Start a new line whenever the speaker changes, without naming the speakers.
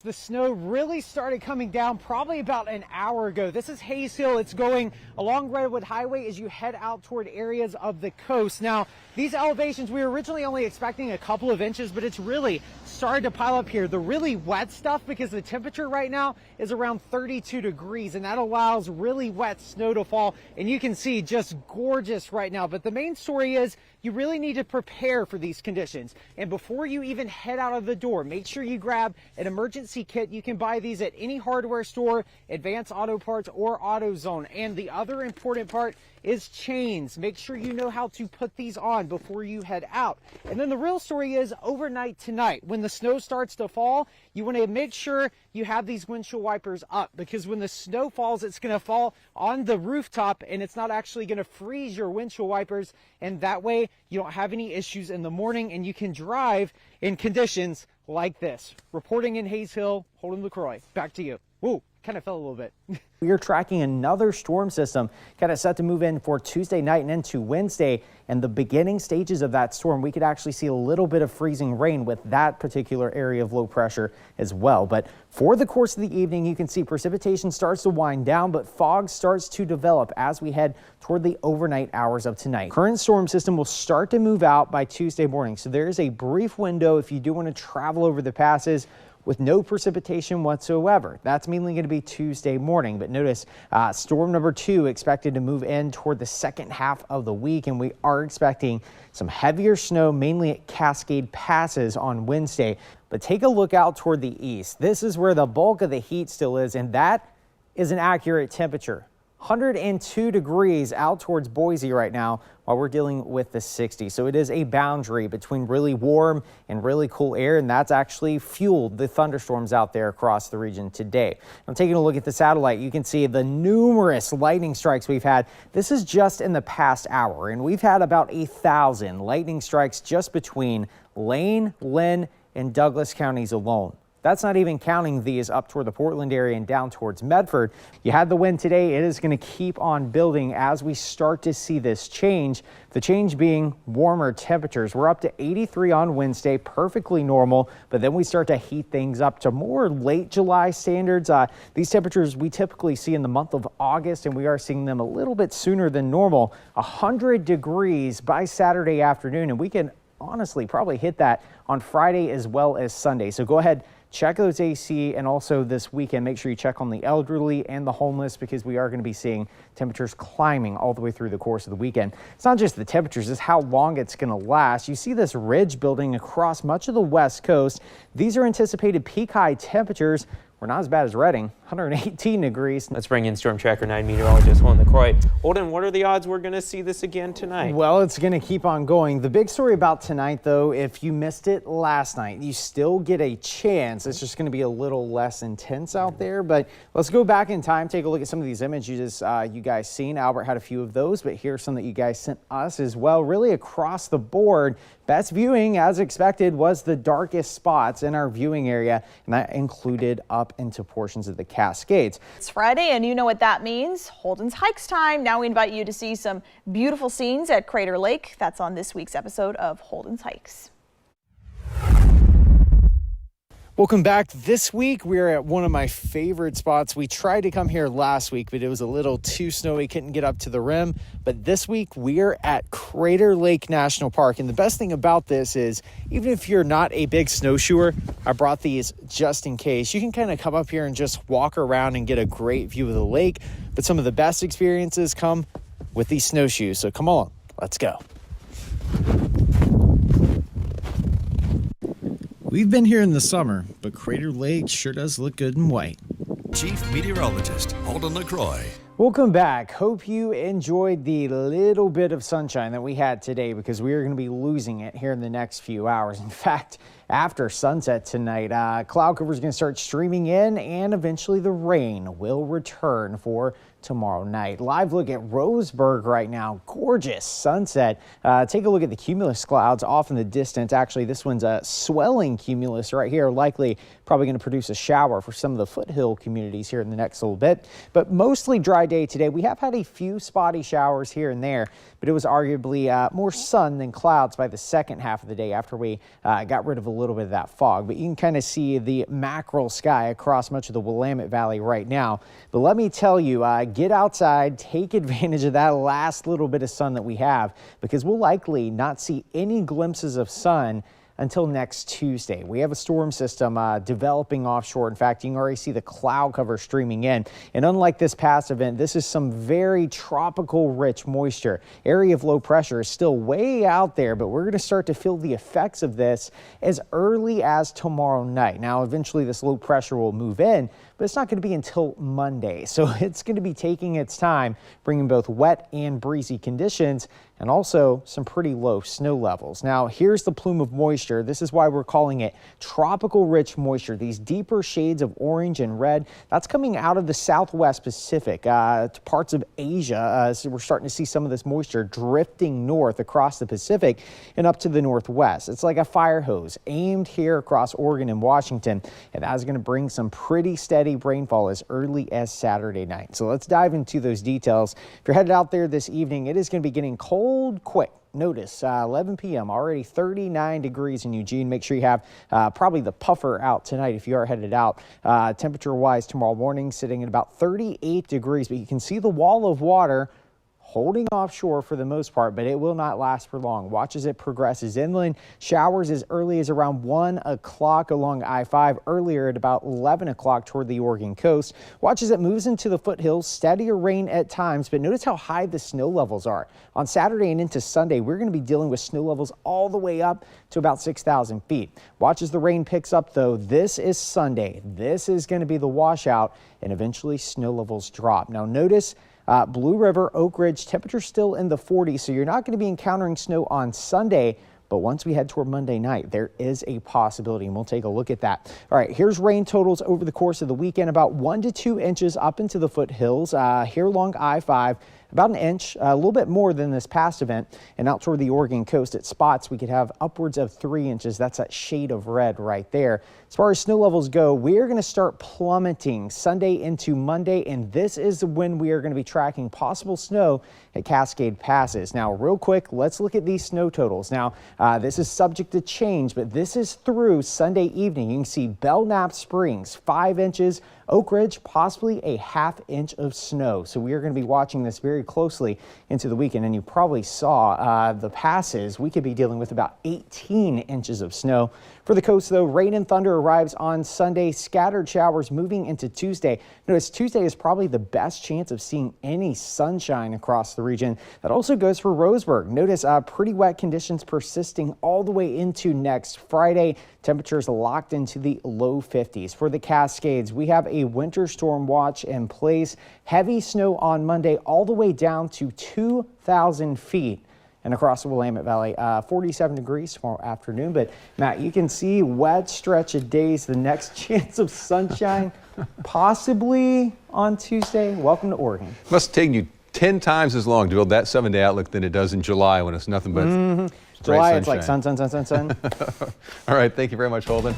The snow really started coming down probably about an hour ago. This is Hayes Hill. It's going along Redwood Highway as you head out toward areas of the coast. Now, these elevations, we were originally only expecting a couple of inches, but it's really started to pile up here. The really wet stuff, because the temperature right now is around 32 degrees, and that allows really wet snow to fall. And you can see just gorgeous right now. But the main story is you really need to prepare for these conditions. And before you even head out of the door, make sure you grab an emergency kit. You can buy these at any hardware store, Advance Auto Parts, or AutoZone. And the other important part is chains. Make sure you know how to put these on before you head out. And then the real story is overnight tonight, when the snow starts to fall, you want to make sure you have these windshield wipers up, because when the snow falls, it's going to fall on the rooftop and it's not actually going to freeze your windshield wipers. And that way you don't have any issues in the morning and you can drive in conditions like this. Reporting in Hayes Hill, Holden Lecroy, back to you. Whoa, kind of fell a little bit. We are tracking another storm system kind of set to move in for Tuesday night and into Wednesday. And the beginning stages of that storm, we could actually see a little bit of freezing rain with that particular area of low pressure as well. But for the course of the evening, you can see precipitation starts to wind down, but fog starts to develop as we head toward the overnight hours of tonight. Current storm system will start to move out by Tuesday morning. So there is a brief window if you do want to travel over the passes with no precipitation whatsoever. That's mainly going to be Tuesday morning. But notice storm number 2 expected to move in toward the second half of the week, and we are expecting some heavier snow, mainly at Cascade Passes on Wednesday. But take a look out toward the east. This is where the bulk of the heat still is, and that is an accurate temperature. 102 degrees out towards Boise right now while we're dealing with the 60s. So it is a boundary between really warm and really cool air, and that's actually fueled the thunderstorms out there across the region today. I'm taking a look at the satellite. You can see the numerous lightning strikes we've had. This is just in the past hour, and we've had about 1,000 lightning strikes just between Lane, Lynn, and Douglas counties alone. That's not even counting these up toward the Portland area and down towards Medford. You had the wind today. It is going to keep on building as we start to see this change. The change being warmer temperatures. We're up to 83 on Wednesday, perfectly normal, but then we start to heat things up to more late July standards. These temperatures we typically see in the month of August, and we are seeing them a little bit sooner than normal. 100 degrees by Saturday afternoon, and we can honestly probably hit that on Friday as well as Sunday. So go ahead, check those AC, and also this weekend, make sure you check on the elderly and the homeless, because we are going to be seeing temperatures climbing all the way through the course of the weekend. It's not just the temperatures, it's how long it's going to last. You see this ridge building across much of the West Coast. These are anticipated peak high temperatures. We're not as bad as Redding, 118 degrees.
Let's bring in Storm Tracker 9 meteorologist Holden Lecroy. Holden, what are the odds we're going to see this again tonight?
Well, it's going to keep on going. The big story about tonight, though, if you missed it last night, you still get a chance. It's just going to be a little less intense out there. But let's go back in time, take a look at some of these images you guys seen. Albert had a few of those, but here's some that you guys sent us as well. Really across the board, best viewing, as expected, was the darkest spots in our viewing area, and that included up into portions of the Cascades.
It's Friday, and you know what that means. Holden's Hikes time. Now we invite you to see some beautiful scenes at Crater Lake. That's on this week's episode of Holden's Hikes.
Welcome back. This week we're at one of my favorite spots. We tried to come here last week, but it was a little too snowy, couldn't get up to the rim. But this week we're at Crater Lake National Park. And the best thing about this is, even if you're not a big snowshoer, I brought these just in case. You can kind of come up here and just walk around and get a great view of the lake. But some of the best experiences come with these snowshoes. So come on, let's go. We've been here in the summer, but Crater Lake sure does look good in white.
Chief Meteorologist Holden Lecroy.
Welcome back. Hope you enjoyed the little bit of sunshine that we had today, because we are going to be losing it here in the next few hours. In fact, after sunset tonight, cloud cover is going to start streaming in, and eventually the rain will return for tomorrow night. Live look at Roseburg right now. Gorgeous sunset. Take a look at the cumulus clouds off in the distance. Actually, this one's a swelling cumulus right here. Likely probably going to produce a shower for some of the foothill communities here in the next little bit. But mostly dry day today. We have had a few spotty showers here and there, but it was arguably more sun than clouds by the second half of the day after we got rid of a little bit of that fog, but you can kind of see the mackerel sky across much of the Willamette Valley right now. But let me tell you, get outside, take advantage of that last little bit of sun that we have, because we'll likely not see any glimpses of sun until next Tuesday. We have a storm system developing offshore. In fact, you can already see the cloud cover streaming in. And unlike this past event, this is some very tropical rich moisture. Area of low pressure is still way out there, but we're going to start to feel the effects of this as early as tomorrow night. Now, eventually this low pressure will move in, but it's not going to be until Monday. So it's going to be taking its time, bringing both wet and breezy conditions and also some pretty low snow levels. Now, here's the plume of moisture. This is why we're calling it tropical rich moisture. These deeper shades of orange and red, that's coming out of the Southwest Pacific to parts of Asia. So we're starting to see some of this moisture drifting north across the Pacific and up to the Northwest. It's like a fire hose aimed here across Oregon and Washington, and that is going to bring some pretty steady rainfall as early as Saturday night. So let's dive into those details. If you're headed out there this evening, it is going to be getting cold quick. Notice 11 p.m. already 39 degrees in Eugene. Make sure you have probably the puffer out tonight if you are headed out. Temperature wise tomorrow morning sitting at about 38 degrees, but you can see the wall of water holding offshore for the most part, but it will not last for long. Watch as it progresses inland. Showers as early as around 1 o'clock along I-5, earlier at about 11 o'clock toward the Oregon coast. Watch as it moves into the foothills, steadier rain at times, but notice how high the snow levels are. On Saturday and into Sunday, we're going to be dealing with snow levels all the way up to about 6,000 feet. Watch as the rain picks up, though. This is Sunday. This is going to be the washout, and eventually snow levels drop. Now notice Blue River, Oak Ridge, temperature still in the 40s, so you're not going to be encountering snow on Sunday. But once we head toward Monday night, there is a possibility, and we'll take a look at that. All right, here's rain totals over the course of the weekend, about 1 to 2 inches up into the foothills here along I-5. About an inch, a little bit more than this past event, and out toward the Oregon coast at spots we could have upwards of 3 inches. That's that shade of red right there. As far as snow levels go, we are going to start plummeting Sunday into Monday, and this is when we are going to be tracking possible snow at Cascade Passes. Now, real quick, let's look at these snow totals. Now, this is subject to change, but this is through Sunday evening. You can see Belknap Springs, 5 inches. Oak Ridge, possibly a ½ inch of snow. So we are going to be watching this very closely into the weekend. And you probably saw the passes. We could be dealing with about 18 inches of snow. For the coast, though, rain and thunder arrives on Sunday. Scattered showers moving into Tuesday. Notice Tuesday is probably the best chance of seeing any sunshine across the region. That also goes for Roseburg. Notice pretty wet conditions persisting all the way into next Friday. Temperatures locked into the low 50s. For the Cascades, we have a winter storm watch in place. Heavy snow on Monday all the way down to 2,000 feet. And across the Willamette Valley, 47 degrees tomorrow afternoon. But Matt, you can see wet stretch of days. The next chance of sunshine possibly on Tuesday. Welcome to Oregon.
Must have taken you 10 times as long to build that 7-day outlook than it does in July when it's nothing but
July, it's like
sunshine.
sun.
All right, thank you very much, Holden.